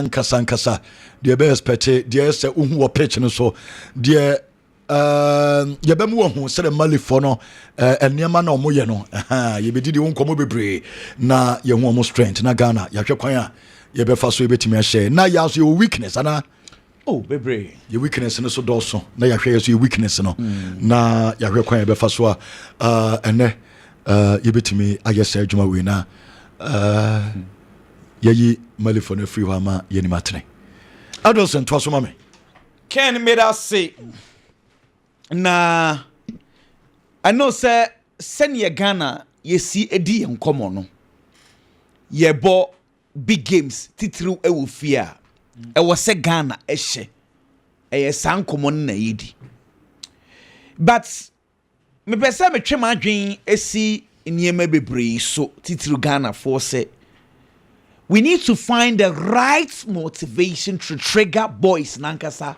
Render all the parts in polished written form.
ankasa de be expect de say uhu pitch no so de yɛbɛmu wɔ ho sɛ malifo no nneɛma na ɔmo yɛ no yɛbɛdi de wo nkɔmmɔ bebree na yɛhu ɔmo strength na Ghana yɛhwɛ kwan a yɛbɛfa so yɛbɛtumi ahyɛ na yɛ also yɛ weakness ana bebree yɛ weakness no so dɔɔso na yɛhwɛ yɛ so yɛ weakness no na yɛhwɛ kwan yɛbɛfa so a ɛnɛ yɛbɛtumi ayɛ sɛ adwuma wei na yɛyi malifo no afiri hɔ ama yɛnim atene Adolson toa so ma me Ken made us say na I know say senior Ghana ye see edi enkomo no ye bo big games titru e wo fia e wo se Ghana e hye e san komo na yedi but me pese me twema adwen esi niema bebree so titru Ghana for say we need to find the right motivation to trigger boys nankasa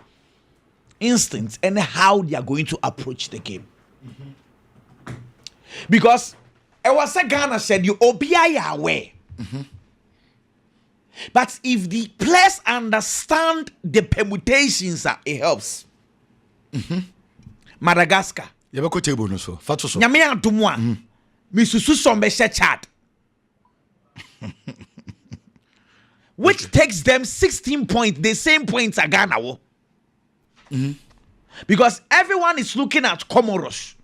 instincts and how they are going to approach the game. Because it was a Ghana said you obia away. But if the players understand the permutations, it helps. Madagascar. You have a table no so. Fatu so. Nyame antumwa. Misusu sombe Chad. Which takes them 16 points, the same points as Ghana. Because everyone is looking at Comoros.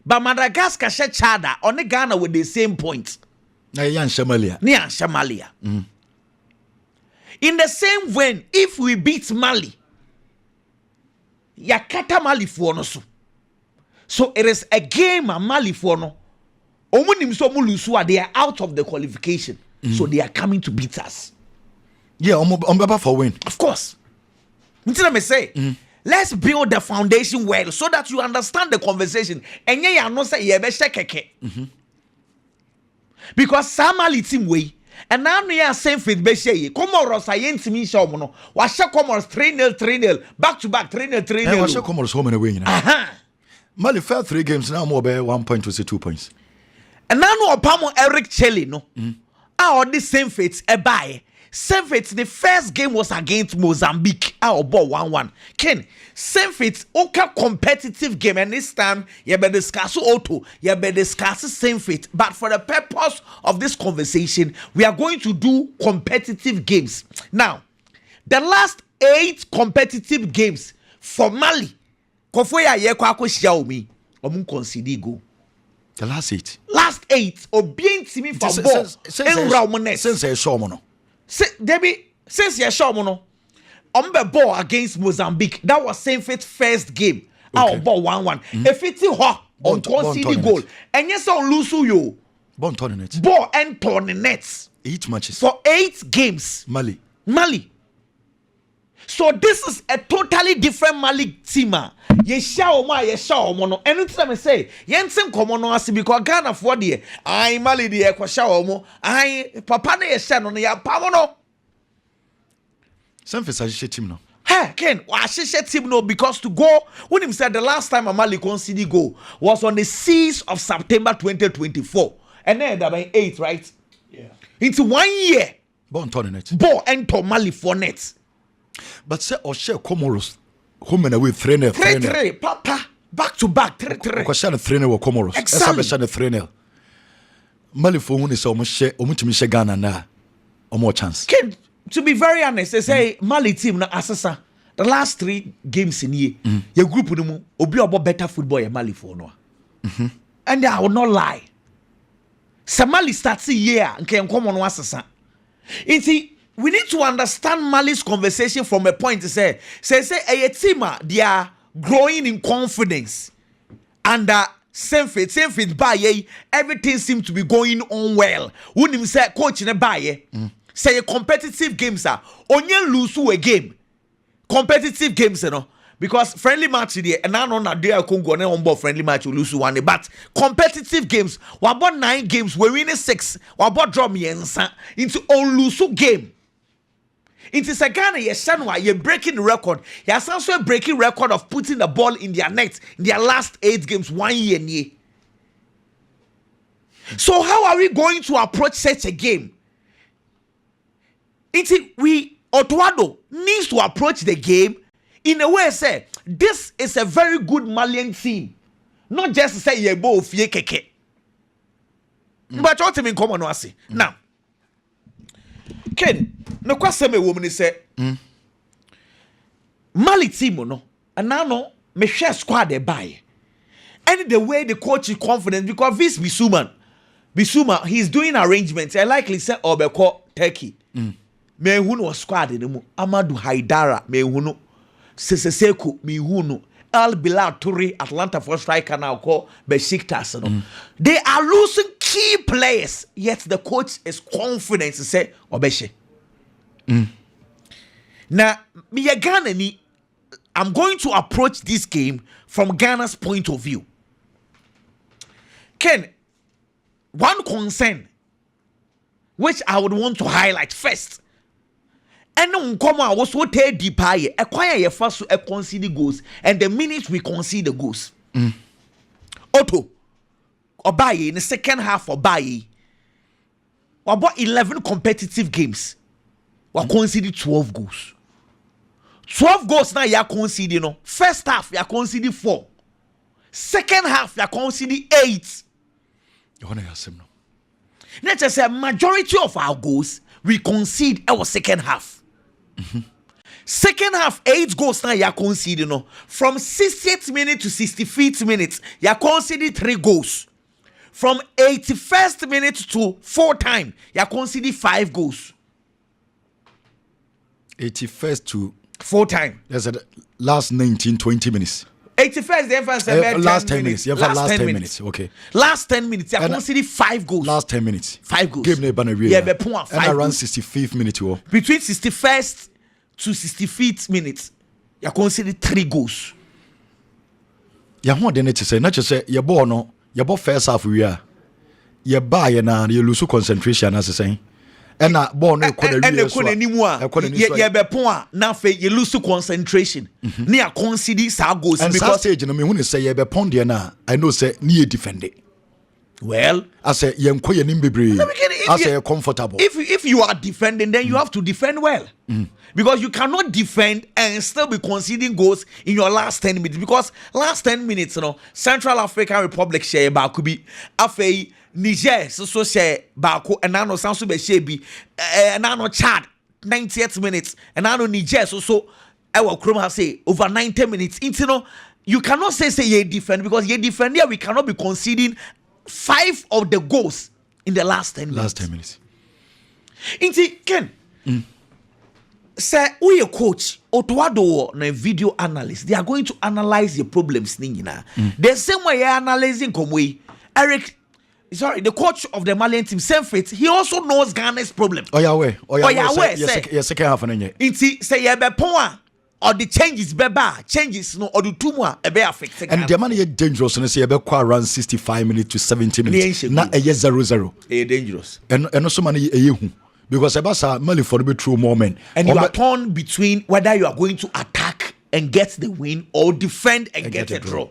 But Madagascar Chada on the Ghana with the same points. Near Somalia. In the same vein, if we beat Mali, Yakata Mali for no so it is a game a Mali for no. They are out of the qualification. So they are coming to beat us. Yeah, I'm for win. Of course. Let me say, let's build the foundation well so that you understand the conversation. And you know say keke. Because Samali team way and now we are same faith be shey. Comoros are yentimi show no. Wa she Comoros 3-0 3-0 back to back 3-0 3-0. Wa she Comoros home and away now. Mali fair 3 games now more be 1 point to say 2 points. And now no opamo Eric Chelle no. All the same faith e buy. Same faith, the first game was against Mozambique. Our ball 1-1. Ken, same faith, okay, competitive game, and this time you better discuss Otto, you better discuss same faith. But for the purpose of this conversation, we are going to do competitive games. Now, the last 8 competitive games for Mali, Kofoya Yekwako Xiaomi, Omun concede go. The last 8. Last 8, obien timi for ball. Since I saw mono. Debbie, since you show mono, on the ball against Mozambique, that was same faith first game. Our ball 1-1. If it's hot on concede goal, and yes, on lose you. Bon tournament. Ball and tournaments. 8 matches for 8 games. Mali. So this is a totally different Mali team. Ye show mono. Anytime I say, Yensen komono asi because Ghana for the I Mali the show mo. I papa ne ye no ya pamono. Some for team no. Hey, Ken, I team no because to go when him said the last time a Mali conceded go was on the 6th of September 2024. And then that by 8, right? Yeah. Into 1 year. Bon tournament. Ball and to Mali for net. But say or share Comoros home and away 3-0. 3-3, papa, back to back 3-3. Because 3-0 with Comoros. Exactly. 3-0. Mali for who is almost share share Ghana na or more chance. Kid, to be very honest, they say Mali team na assasa. The last 3 games in year, your group with them obi about better football in Mali for no. And I will not lie. Mali starts the year and can come on assasa. We need to understand Mali's conversation from a point to say a team they are growing in confidence and same faith by everything seems to be going on well. When him say coach in a buy say a competitive games are only lose a game. Competitive games, you know, because friendly match there and now on there Congo and on board friendly match will lose one. But competitive games, we about 9 games, we winning 6, we about draw me into on lose game. It is a Ghana, you're breaking the record. He has also a breaking record of putting the ball in their net in their last 8 games, 1 year. So how are we going to approach such a game? We Otto needs to approach the game in a way say this is a very good Malian team, not just say ye bo fie keke. But what me come on no say now. Ken, no kwasem a woman say Mali team no, and now no me share squad they buy. And the way the coach is confident because this Bissouma, he's doing arrangements. I likely say Obeko Turkey. Me hunu was squad in mu Amadou Haidara me hunu Seseseku me hunu El Bilal Toure Atlanta for striker now called Besiktas no. They are losing key players yet the coach is confident to say Obeshe. Now me Ghana ni I'm going to approach this game from Ghana's point of view. Ken, one concern which I would want to highlight first. And Nkoma was what deep high, acquire your first to concede goals, and the minute we concede the goals. Otto, Obaye in the second half of Obaye, about 11 competitive games, we conceded 12 goals. 12 goals now you are conceding. No, first half you are conceding 4, second half you are conceding 8. You want to hear some? Let's just say majority of our goals we concede our second half. Second half 8 goals now you are conceding. No, from 60th minute to 65th minute you are conceding 3 goals. From 81st minute to 4 time you are conceding 5 goals. 81st to 4 time. That's the last 19-20 minutes. 81st, last 10 minutes. Yeah, last 10 minutes. Okay. Last 10 minutes. You consider 5 goals. Last 10 minutes. 5 goals. Game neighbor yeah, be point 5 and around 65th minute. Between 61st to 65th minutes, you consider 3 goals. Yeah, what they need to say? Not just say your ball no, your ball first half we are. You buy and you lose concentration as I say. And that ball no could anymore. Yeah, be point now for you lose concentration. Near consider sa goals and because stage no me when say you be pond there na I know say near defend it. Well, I say you enquire nim bebre. I say you're comfortable. If you are defending, then you have to defend well. Because you cannot defend and still be conceding goals in your last 10 minutes. Because last 10 minutes, you know, Central African Republic share Bakubi, Afei Niger so share Baku, and now Sansu be Shebi, and now Chad 90th minutes, and now Niger so our Chrome have say over 90 minutes. It's, you know, you cannot say you defend because you defend here we cannot be conceding 5 of the goals in the last 10 minutes. Last 10 minutes. Inti Ken. Say we a coach Otto na video analyst. They are going to analyze your problems. The same way you're analyzing Eric, sorry, the coach of the Malian team, same fit. He also knows Ghana's problem. Oh yeah, yes, second half and then. Inti say you be poor or the changes changes no or the 2 more be affect. And the man is dangerous. And say you be around 65 minutes to 70 minutes. Na 0-0. Dangerous. And also money because Abasa Mali for the true moment. And you are torn between whether you are going to attack and get the win or defend and get a draw.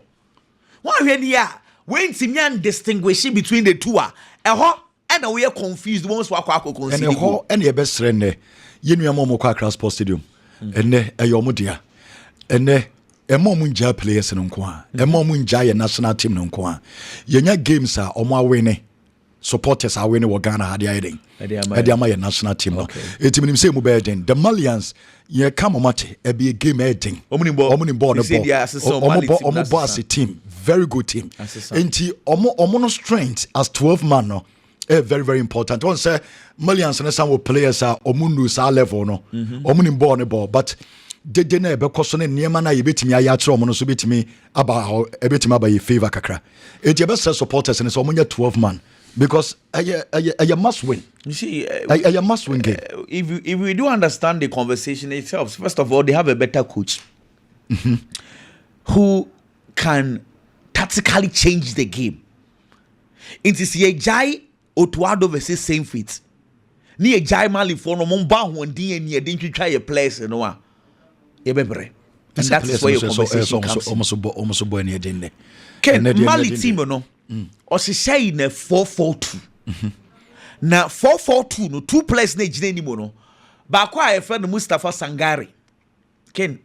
Why when here when Simian distinguishing between the two and we are confused once we are conceding. And the best friend you know Momo Kwa Sports Stadium. And a yomudia. And a momunja players in Unqua. A momunja national team in Unqua. Yenya games are on my winning. Supporters are winning what Ghana had hiding. Ediama national team. It means say Mubedin. The Malians, ye come on mate, a be a game editing. Omo boss team. Very good team. Enti omo strength as 12 man no. Very, very important. Don't say Malians and some players are omundu sa level no. Omunim ball, but they didn't be question near mana you bit me a yatro mono so bit me about a bit about your favor kakra. It's your best supporters and it's omunya 12 man. Because you must win. You see, you must win game. If we do understand the conversation itself, first of all, they have a better coach who can tactically change the game. It is a jai Otto versus same fit. Ni a jai mali for no mumba one DNA didn't try a place no one. And that's where your conversation comes. Almost born here, didn't they? Mali team no. Or she say in a 4-4-2. Now 4-4-2 no 2 players na jine ni mo no. Bakwa a friend Mustafa Sangare. Ken.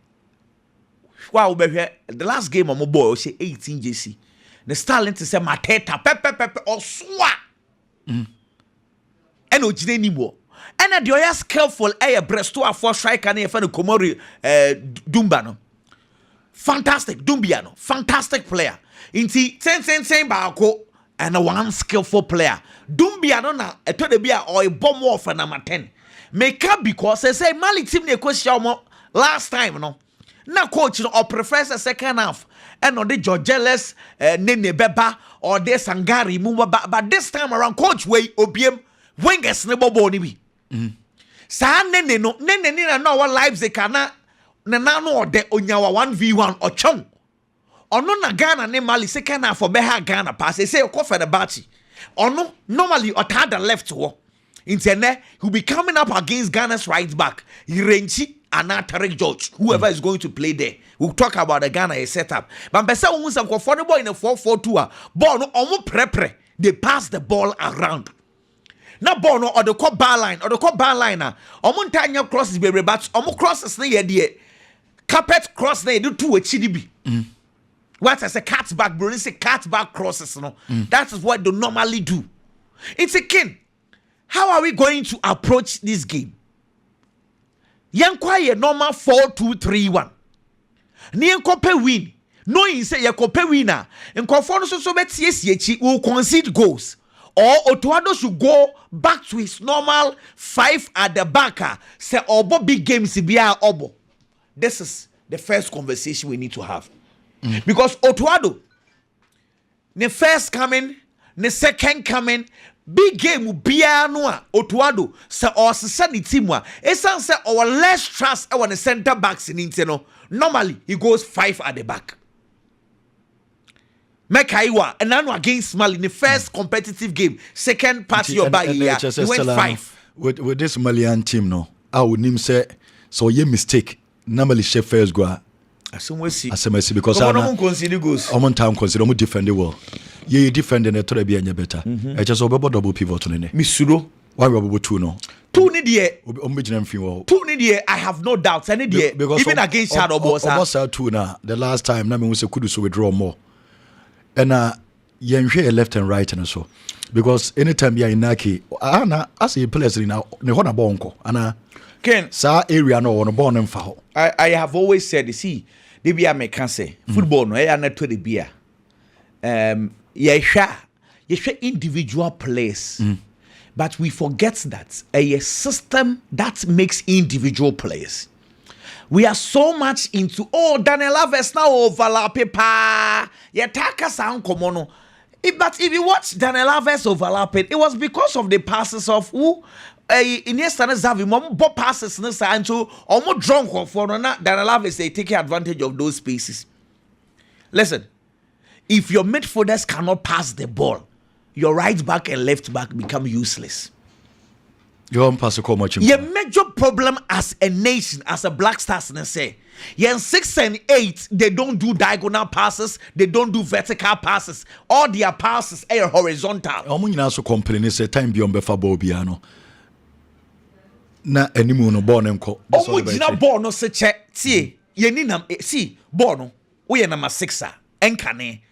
Wow, the last game on my boy, say 18 JC. The Starlink to say Mateta, Pepe, or Swa. And Ojine anymore. And the other skillful air breast to a four striker and a friend Komori Dumbano. Fantastic, Dumbiano, fantastic player. Inti 10 Bako and a one skillful player. Dumbiano na a to the beer or a bomb off for number 10. Make up because they say Mali team ne question last time, no. Now coach or professor second half and on the Georgeles Nene Beba or de Sangari Mumba but this time around coach way OBM Wengers nebo boni bi. Sa nene no our lives they cannot Nanano or de onyawa 1v1 or chong. Or no na Ghana ne Mali second half for Beha Ghana pass. They say o for the bachi. Or no normally or the left to walk. Interne he'll be coming up against Ghana's right back. Irenchi and Tarek George. Whoever is going to play there. We'll talk about the Ghana setup. But Bessa wants some comfortable in a 4-4-2. Ball no almost pre. They pass the ball around. Now ball no or the core bar line or the core bar liner. Omuntanya crosses be but omu crosses na ye carpet cross na ye do two a chidibi. What I say cat back bro, say cat back crosses no. That is what they normally do. It's a king. How are we going to approach this game? Yankwa ye normal 4-2-3-1. Ni enkope win. No in say yakope winner. Enkofo no so betie siechi will concede goals. Or Otto should go back to his normal 5 at the back. Say obo big games bia obo. This is the first conversation we need to have. Because Otto, the first coming, the second coming, big game bia no Otto say or send team wa. Esan say our less trust our the center backs in Inteno. Normally he goes 5 at the back. Mekaiwa and now against Mali in the first competitive game, second part of your bag here, he went 5. With this Malian team, no, I would name say so ye mistake. Normally chef first go. Asemesi because I don't consider goals. I'm time consider mo defend the wall. Ye defend the to be any better. I just over double pivot on it. Misuro. Why we 2 no? 2 need here. 2 need here. I have no doubts. I need here. Even against Shadow Boss. 2 now. The last time, na me we say could so withdraw more. And yenhwe left and right and so because anytime you are in Naki ana as a player now ne hona bonko ana Ken sa area no on born and foul. I have always said see the bia me can say football no na to the bia yehwa individual players but we forget that a system that makes individual players. We are so much into Daniel Alves now overlap pa. Yetaka sound komono. But if you watch Daniel Alves overlap it was because of the passes of who Iniesta na Xavi mom bo passes na sa into omo drunk for no na Daniel Alves they take advantage of those spaces. Listen, if your midfielders cannot pass the ball, your right back and left back become useless. You won't pass a call much. Your major problem as a nation, as a Blackstars, and say, yeah, 6 and 8, they don't do diagonal passes, they don't do vertical passes. All their passes are horizontal. I'm also complaining, say time beyond Befa Bobiano. Na anymore no born and co. Oh, we not born no such a see, ye need see, born, we are number 6er, and cane.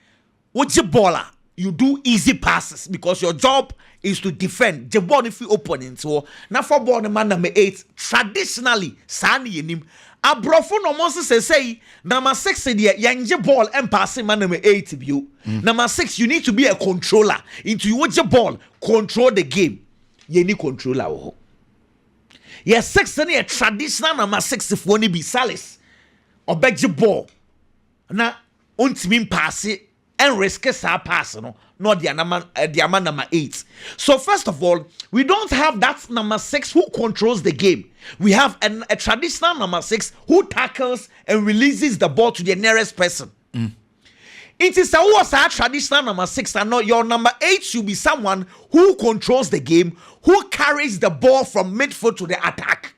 What's your baller? You do easy passes because your job is to defend the ball if you opponent. So now for ball man number 8 traditionally sani yenim abrofo no mo say number 6 there yanje ball and passing man number 8 view. Number 6 you need to be a controller into you watch your ball control the game. You need controller oh. Yes 6 a traditional number 6 if one be Salis or beg your ball. Na untimi pass it and risk a pass, no, not the number 8. So first of all, we don't have that number 6 who controls the game. We have a traditional number 6 who tackles and releases the ball to the nearest person. It is a traditional number 6 and not your number 8 should be someone who controls the game, who carries the ball from midfield to the attack.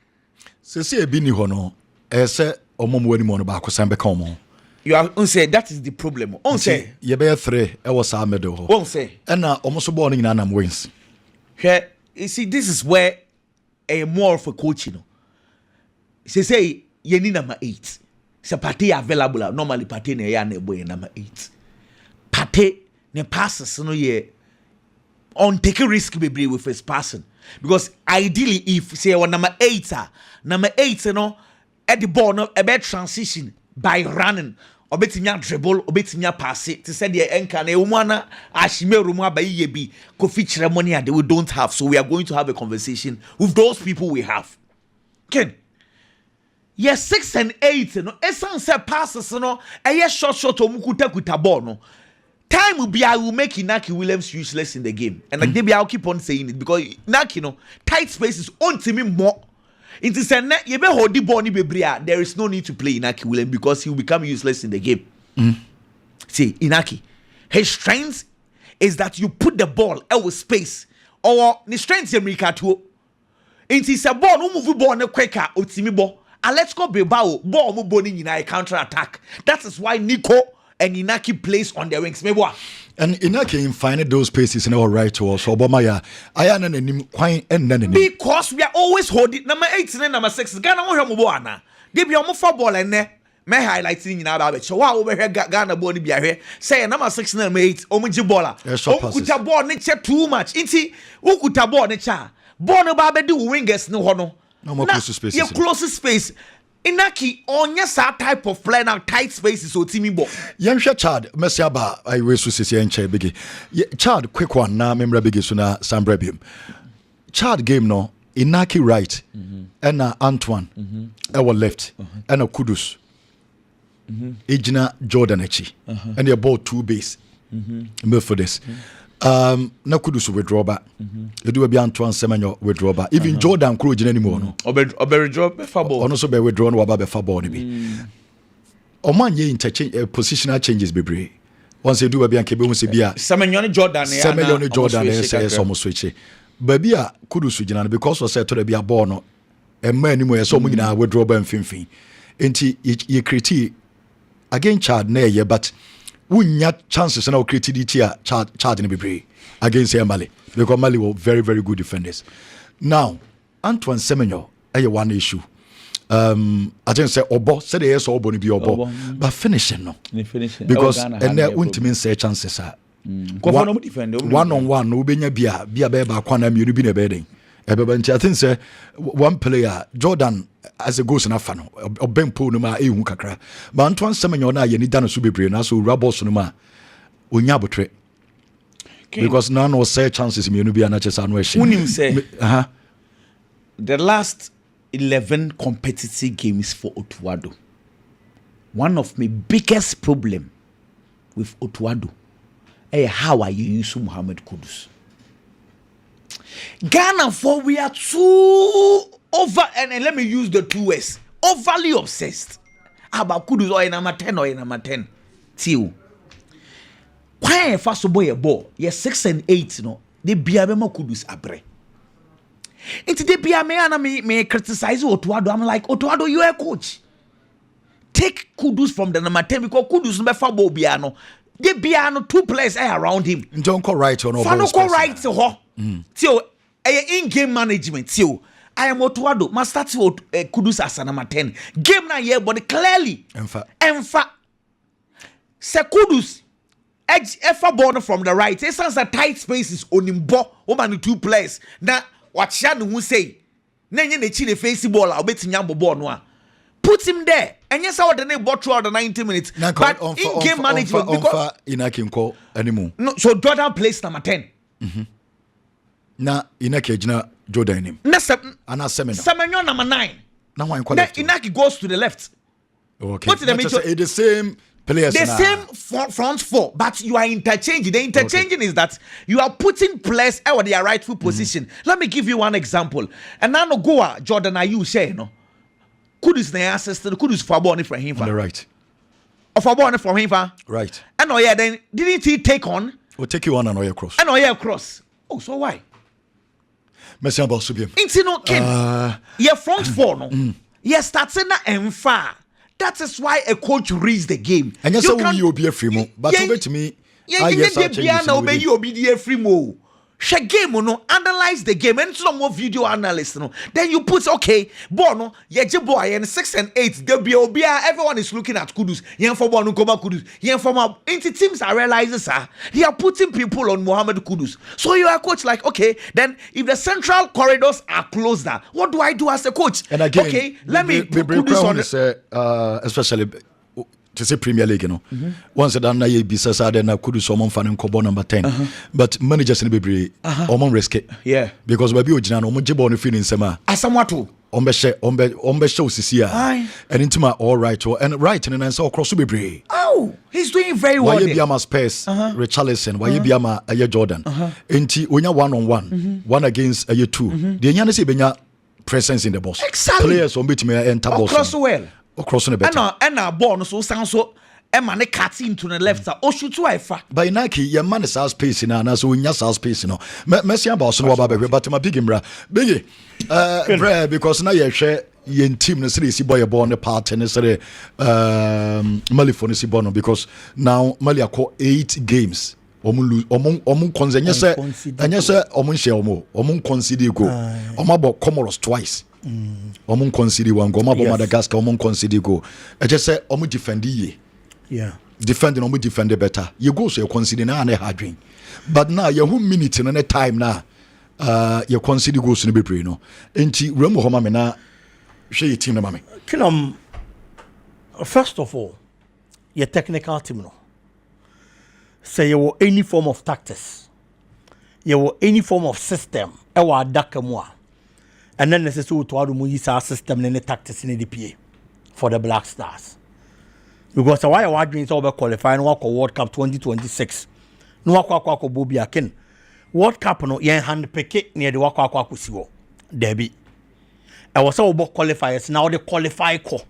You are unsaid that is the problem. Unsaid you bear 3 I was a middle. Unsaid and now almost born in Anam wins. You see, this is where a more of a coach, you know. say you need number 8. So Partey available. Normally Partey na boy number 8. Partey ne passes no ye on take a risk be with his passing. Because ideally if say one number 8 you know at the ball no a bad transition by running. Obetinya dribble, obetinya pass it. To say the enka na umana ashime rumwa ba yebi ko feature money that we don't have. So we are going to have a conversation with those people we have. Ken. Yes, 6 and 8 no. Esan say passes no. Eye short omukuta ball no. Time will be I will make Inaki Williams useless in the game. And like maybe I'll keep on saying it because Inaki no tight spaces on to me more. It is a you be hold the ball ni bebria. There is no need to play Inaki Williams because he will become useless in the game. See, Inaki, his strength is that you put the ball out with space. Or the strength is America too. It is a ball no move ball no quicker otimi ball. And let's go Bilbao ball mo bowling in a counter attack. That is why Nico and Inaki plays on their wings. And Inaki in finding those spaces in our right to us. Obama, I am an because we are always holding number 8 and number 6. Ghana won't have Moana. They be almost football and there. May highlighting in our so wow over here Ghana body be here. Say number 6 and number 8. Omujibola. Okuta ball nature too much. Inti Ukuta ball nature. Born about do wingers no hono. No more close space. Your closest space. Inaki on your type of play now tight spaces so Timmy Bo. Yamsha Chad, Messiaba, I wish to see and Che Biggie. Chad, quick one, now, member Biggie Suna, Sam Brebium. Chad game no, Inaki right, and Antoine, our left, and a Kudus, Ejina Jordan Echi, and they're both 2 base. For this. No Kudus withdraw back. You do be Antoine Semenyo withdraw back. Even Jordan Cruz anymore. No. Ober drop before ball. Also be withdrawn or before ball. Oman ye interchange positional changes be. Once you do a bian kebe se bia. Semenyo Jordan is almost switch. Baby a Kudus withdraw because we said to the be a ball no. E man anymore so many na withdraw ba mfimfin. Enti ye critique again Chad na ye but wunya chances na creativity charge in be against Mali because Mali were very very good defenders. Now Antoine Semenyo one issue. I didn't say Obo said yes Obo ni be Obo but finishing no because and there won't mean say chances are one on one no benya bia be ba kwana mi bi na be den I think say one player Jordan as a goes na fa no obempo no ma ehu kakra but Antoine Semenyo na ye ni da no so bebre na so rabos no ma onya botre because now no say chances me no bi na chesa no ehye unim say the last 11 competitive games for Otuado, one of my biggest problem with Otuado how are you use Muhammad Kudus. Ghana for we are too over and let me use the 2 words overly obsessed about Kudus or number 10 or number 10 till why first boy a ball yes 6 and 8 no they be a more Kudus abre into the be a man me criticize Otuado. I'm like Otuado, you are a coach, take Kudus from the number 10 because Kudus number 4 ball biano they biano 2 players around him don't call right or no go right to ho till in-game management till I am Otuado must start with Kudus as a number 10 game na here but clearly Enfa se Kudus edge efa ball from the right it sounds a tight spaces on him ball over the 2 players now what ya no say na nye na chi the face ball a obetinya ball no a put him there and yes how the ball throughout the 90 minutes but in game management because Inaki nko anymore no so Jordan plays number 10 na Inaki jina Jordan him na Semenyo number 9 na one call left Inaki goes to the left okay what the same players the same front 4 but you are interchanging the interchanging is that you are putting players out of their rightful position. Let me give you one example and now no go Jordan Ayew say no Kudus na assistant Kudus for ball from him on the right of a ball from him right and oh yeah then didn't he take on we'll take you on and cross cross oh so why Messi about Subium intino Ken your front 4 no yes that's in Enfa. That is why a coach reads the game. And yes, you will be a free mo. But over to me, you be free mo. share game no analyze the game and some more video analyst no then you put okay ball no ye boy and 6 and 8 there be obia everyone is looking at Kudus yen for ball no come Kudus yen for my into teams are realizing sir they are putting people on Mohamed Kudus so you are coach like okay then if the central corridors are closed down what do I do as a coach and again, okay let me put Kudus on especially to say Premier League, you know. Once done na ye bisa then na kudu so mon fan kobo number 10. But managers in bebre omon risk it. Yeah. Because we be ojina no mo jebo no feeling sema. Asamwato. Ombe show sisi a. And intima all right and right and so across bebre. Oh, he's doing very well. Why you be ama Spurs, Richarlison, why you be ama aye Jordan. Enti onya 1-on-1, one against aye 2. The nyane se benya presence in the box. Exactly. Players on betimi enter box. Across well. Across the better. And our ball so sound so Emma ne cut into the left side. Oh shoot to ifa. By Nike, your man is space in and so in your space, you know. Messi and Boss no baby, but my big imbra. Biggie. Because now you share yen team no say boy born the part and say Mali for no bono because now Mali are 8 games. Omun konzenye se anya se omun share omun concede go. Omabo Comoros twice. Omun concede one go omabo Madagascar omun concede go. I just say omun defend ye. Yeah. Defending omun defend better. You go so you concede na na hard win. But now you who minute in any time now you concede goals no be pray no. Enti Remo Homa me na share your team na mame. Kinam first of all, your technical team no. Say you were any form of tactics, you were any form of system, ewa dakamwa, and then necessary to add our system and the tactics in the PA for the Black Stars. Because why are we over qualifying World Cup 2026? No wakwa bobi akin. World Cup no yen hand pick near the wakwa kusiwo. Debbie. I was all about qualifiers now the qualify ko.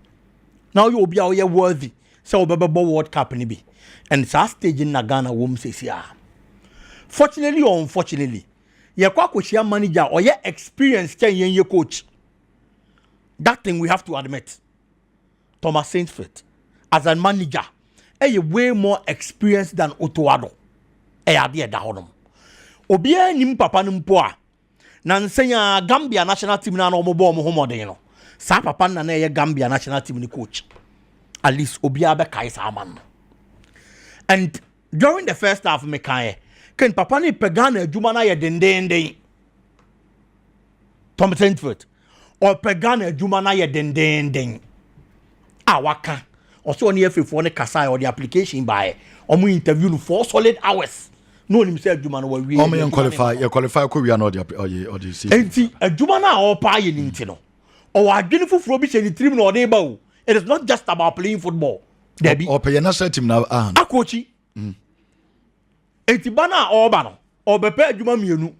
Now you will be all worthy. So World Cup ni be. And it's a stage in Ghana wom says yeah. Fortunately or unfortunately, your coach manager or your experience can your coach. That thing we have to admit. Thomas Saintfield, as a manager, is way more experienced than Otto. Idea da honum. Obia nim papa nimpoa. Na nsenya Gambia national team na no mo ball mo homodin no. Sa papa na ye Gambia national team ni coach. At least obia be kai sa man. And during the first half me kai ken papa ni pegana adwuma na ye dendenden. Tom Saintfield or pegana adwuma na ye dendenden. Waka also on FA4 ne kasa or the application by omo interview no 4 solid hours. No nim say adwuma no we omo qualify ko we are not the see. Enti adwuma na o pa ye ni nti no. O adwene foforo bi che ni trim na o dey ba o. It is not just about playing football. Debbie. Or pay national team now. Akochi. Enti bana oba no. Obepe adwuma mienu.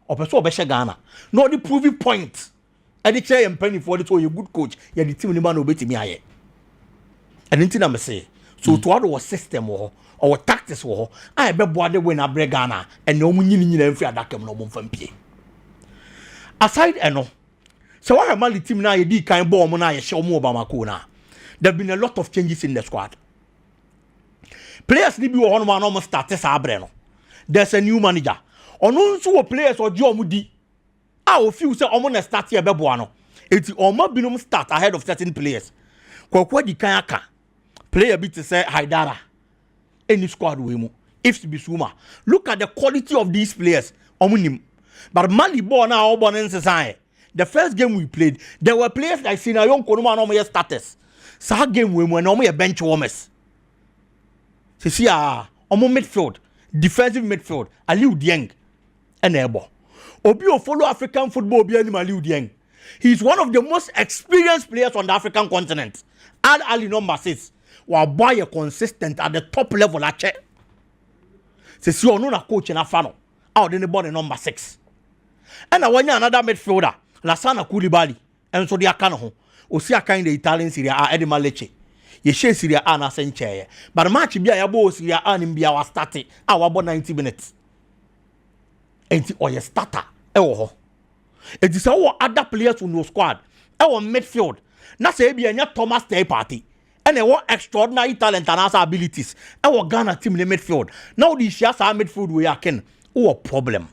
Opeso obehye Ghana. No the proving point. E dey share empany for the so you good coach. You the team ni man obetimi aye. And enti na me say. So to our system or tactics wo. I be boade win abre Ghana and no munyi ni na mfi adakam no bomfa mpie. Aside eno. So why am the team now you di kind ball mo na ye show mo Bamako na. There have been a lot of changes in the squad. Players need be one man almost start sa abre no. There's a new manager. Onu nso wo players or jo mudi. I feel say omo na start here bebo ano. Eti omo binum start ahead of certain players. Kwakwa di kan aka. Player be to say Haidara. Any squad we mu. If to be Suma. Look at the quality of these players. Omunim. But Mali born now born in society. The first game we played, there were players like Semenyo Konuma no more status. Sa game we no more bench warmers. See omo midfield, defensive midfield, Aliou Dieng and Ebo. Obi o follow African football be any Aliou Dieng. He is one of the most experienced players on the African continent. Al Ali number 6. Wa boy consistent at the top level at check. See you na coach in Afano. Out in the body number 6. And I want another midfielder, Lassana Koulibaly, and so the Akano. Osi aka in the Italian Serie A Edema Lecce. Ye share Serie A na senche. But match bia ya bo Serie A nim bia wa start our 90 minutes. Enti oye starter e wo ho. Enti say wo other players on your squad. E wo midfield. Na say bia nya Thomas Partey. And e wo extraordinary talent and abilities. E wo Ghana team in the midfield. Now the share sa midfield we are ken. O problem.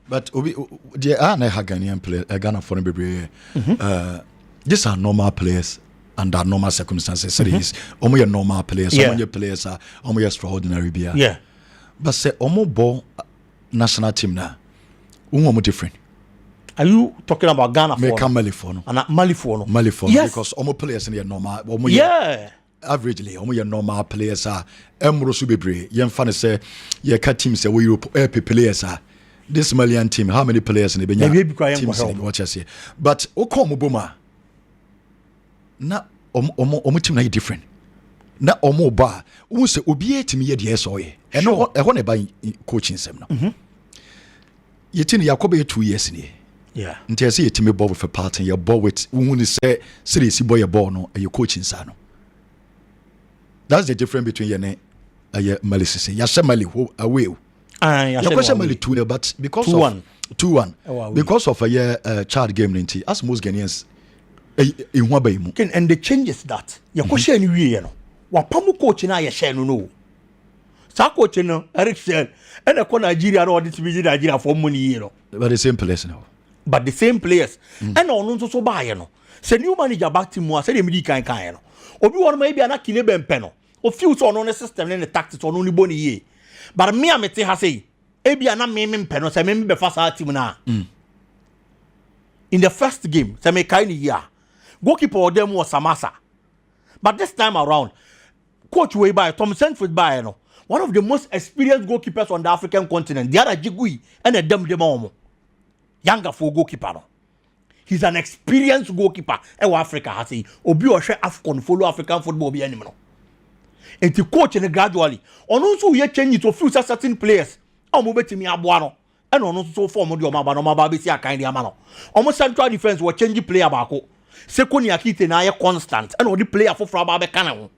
But the Ghanaian players, Ghana foreign baby, these are normal players under normal circumstances. So these only normal players. Some of your players are only extraordinary. Yeah. But say ball national team now, different. Are you talking about Ghana for? Malifono. And Malifono. Malifono. Yes. Because players in the normal. Yeah. Averagely, normal players are. Emrosu bebre. Yen fan say, ye cat team say we Europe players are. This Malian team, how many players in the teams? What you say? But Okomoboma. Na team na different. Na ba. Who say obiye team ye the SOE. And no, I want to buy coaching sem now. You think Yakobe 2 years in here. Yeah. Until I see a team ball with a partner, your ball with who say seriously boy a ball no and your coaching sano. That's the difference between your name and your Malice. Yasamali who away. Your question Mali 2, but because 2-1. Because of a year child game ninety, as most Ghanaians in one bay. And the changes that your question you know. What Pamu coach na ya share no. Sa coach no Eric said and a Nigeria no this visit Nigeria for money you know. But the same players now. But the same players. And on so buy you know. Say new manager back team was say the midi kan no. Obi one maybe an akine bempe no. O few so on the system and the tactics on only boni ye. But me am te ha say ebi ana me mpe no say me be fast team na. In the first game, say me kind year. Goalkeeper of them was Samasa. But this time around, coach way by Tom Sanford by no. One of the most experienced goalkeepers on the African continent. The other Jigui and a dem demomo. Younger for goalkeeper no. He's an experienced goalkeeper. Ewa Africa has say obi o hwe Afcon follow African football be anim no. And the coach and gradually. On also we change it to few certain players. Omo betimi aboa no. And on also form the omaba no maba be si akan dia ma no. Omo central defense will change player baako. Sekoni akite na ye constant. And the player for aba be kana ho.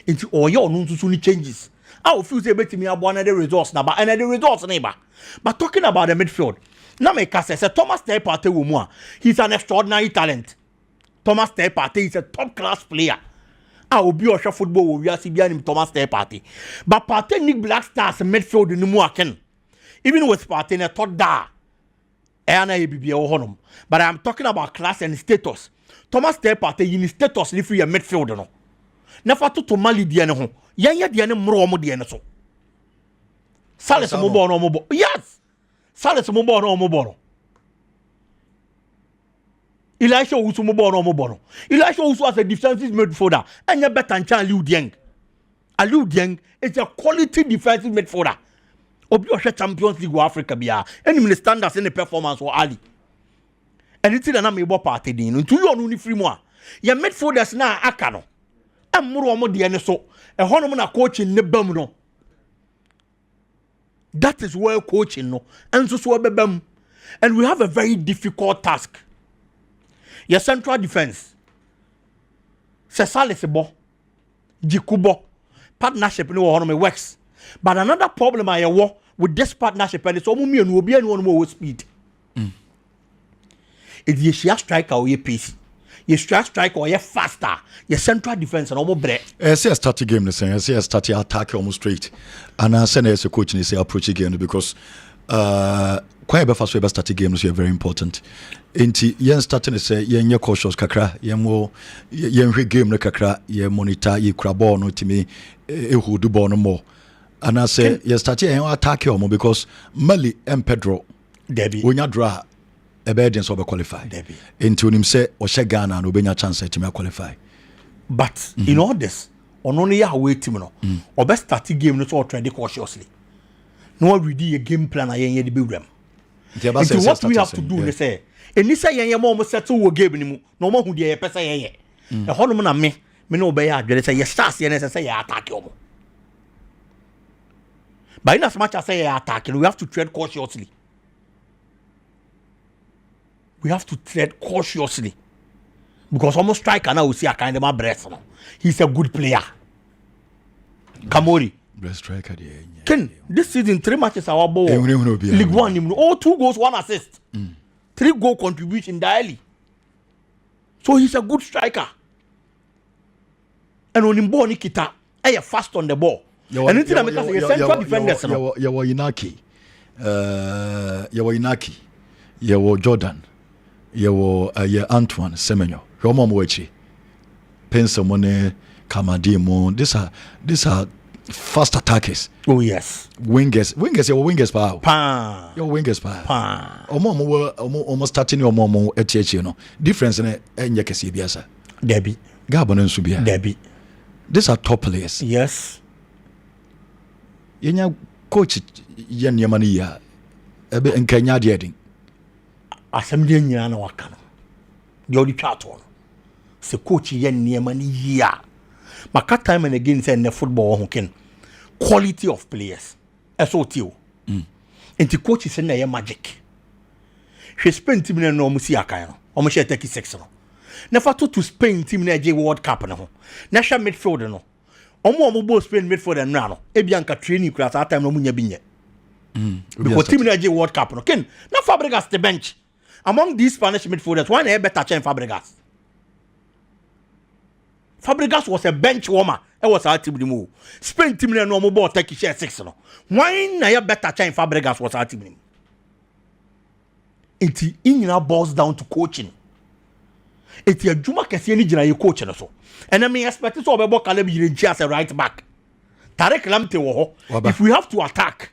Enti oye on also ni changes. I feel say betimi aboa na the results na ba and the results na ba. But talking about the midfield. Na me ka say Thomas Partey wo mu a. He's an extraordinary talent. Thomas Partey is a top class player. Obi o hwe football wo wiase bia nim Thomas Partey. But Partey ni Blackstars midfield ni mu aken. Even with Partey na third da. Na ebibia wo honom. But I'm talking about class and status. Thomas Partey in status ni free midfield no. Na fa to Mali dia ne ho. Yanya dia ne mro mo dia ne so. Sales mo bo no mo bo. Yes. Sales mo bo no mo bo no. Elisha Owusu mo bo no mo bo no. Elisha Owusu as a defensive midfielder anya better than Aliou Dieng. Aliou Dieng is a quality defensive midfielder. Obi o hwe Champions League Africa bia. Any the standards in the performance or Ali. Anything na me bo party din. Ntu yo no ni free mo a. Ya midfielders na aka no. Amuro mo de ne so. E hono na coaching ne bam no. That is where coaching no. And so bebam. And we have a very difficult task. Your central defense. Sesalisebo. Jikubo. Partnership no one works. But another problem I have with this partnership and it's almost me and will be anyone more speed. If you share striker or your pace, you striker or you faster, your central defense and almost break. I see a starting game the same. I see a starting attack almost straight. And I send as a coach and say approach again because quite a fast way starting games are very important. Inti yen starting say yen cautious kakra yen mo yen hwe game no kakra yen monitor ye kura ball no timi ehudu ball no more. And I say yen starting yen attack you because Mali and Pedro Debbie onya draw obedience will qualify. Debbie into him say o she Ghana no benya chance to qualify. But in all this on only ya wait team no or best starting game no so trend cautiously. No we do a game plan yen the big them. What we have to do they say and this say yen mo settle wo game ni mu no mo hu de ye pesa yen ye e hono na me no be ya adwere say ye stars yen say ye attack yo mo. But in as much as say ye attack we have to tread cautiously. We have to tread cautiously because almost striker now we see a kind of my breath no. He's a good player. Kamori best striker Ken this season 3 matches our ball League 1 all 2 goals 1 assist. 3 goal contribution daily. So he's a good striker. And on him ball Nikita, fast on the ball. And anything that makes us central defenders. Inaki. yɛwɔ Inaki, yɛwɔ Jordan, yɛwɔ Antoine Semenyo. Hwɛ mo akyi. Pensa mo ne Kamadi mo. These are fast attackers. Oh yes. Wingers, yɛwɔ wingers pa. Pa. Yɛwɔ wingers pa. Omo starting omo echi no. Difference ne enye kese biasa. Debbie. Gabon nso bia. Debbie. These are top players. Yes. Yenya coach yen yamani ya. Ebe nkanya de edin. Asem de nyina na waka no. De odi twa to no. Se coach yen yamani ya. Maka time and again say na football ho ken. Quality of players. SOTO. Enti coach say na ye magic. Hwe Spain team na no musi akan no. Omo share 36 no. Never to Spain team na J World Cup no. Na hwe midfield no. Omo bo Spain midfield na no. Ebianka training class at time no munya binye. Because team na J World Cup no. Ken na Fabregas the bench. Among these Spanish midfielders, one better than Fabregas. Fabregas was a bench warmer. It was our team move. Spain team no more ball take share 6 no. Why na better than Fabregas was our team. It boils down to coaching. It's a Juma kesi ni jina ye coach no so. And I mean expect so be Caleb Yirinchi as a right back. Tarek Lamptey wo ho. If we have to attack,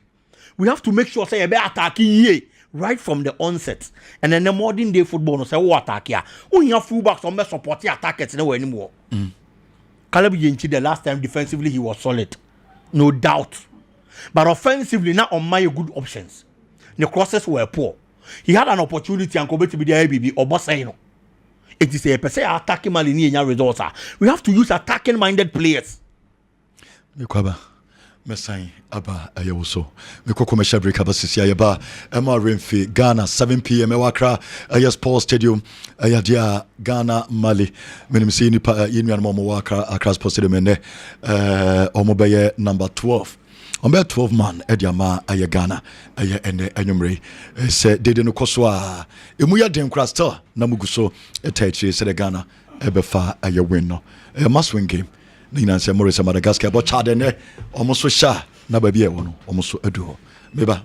we have to make sure say be attacking ye right from the onset. And then the modern day football no say wo attack ya. Who have fullbacks on be support attackers no anymore. Caleb Yirinchi the last time defensively he was solid. No doubt. But offensively not on my good options. The crosses were poor. He had an opportunity and could be the ABB or boss no. It is a per se attacking Malini results. We have to use attacking minded players. Mekwaba Mesai aba ayewoso. Meko commercial break aba sisi ayeba. Emma Renfi Ghana 7 p.m. Ewakra Sports Stadium ayadia Ghana Mali. Menimsi ni pa yenu anmo Wakra Accra Sports Stadium ene omo beye number 12. Ombe 12 man ediama aye Ghana aye ene anyumre se dede no koswa emu ya den kra still na muguso etaichi se de Ghana ebefa aye win no must win game nina se Maurice Madagascar but chade ne omo so sha na ba bia wo no omo so adu ho meba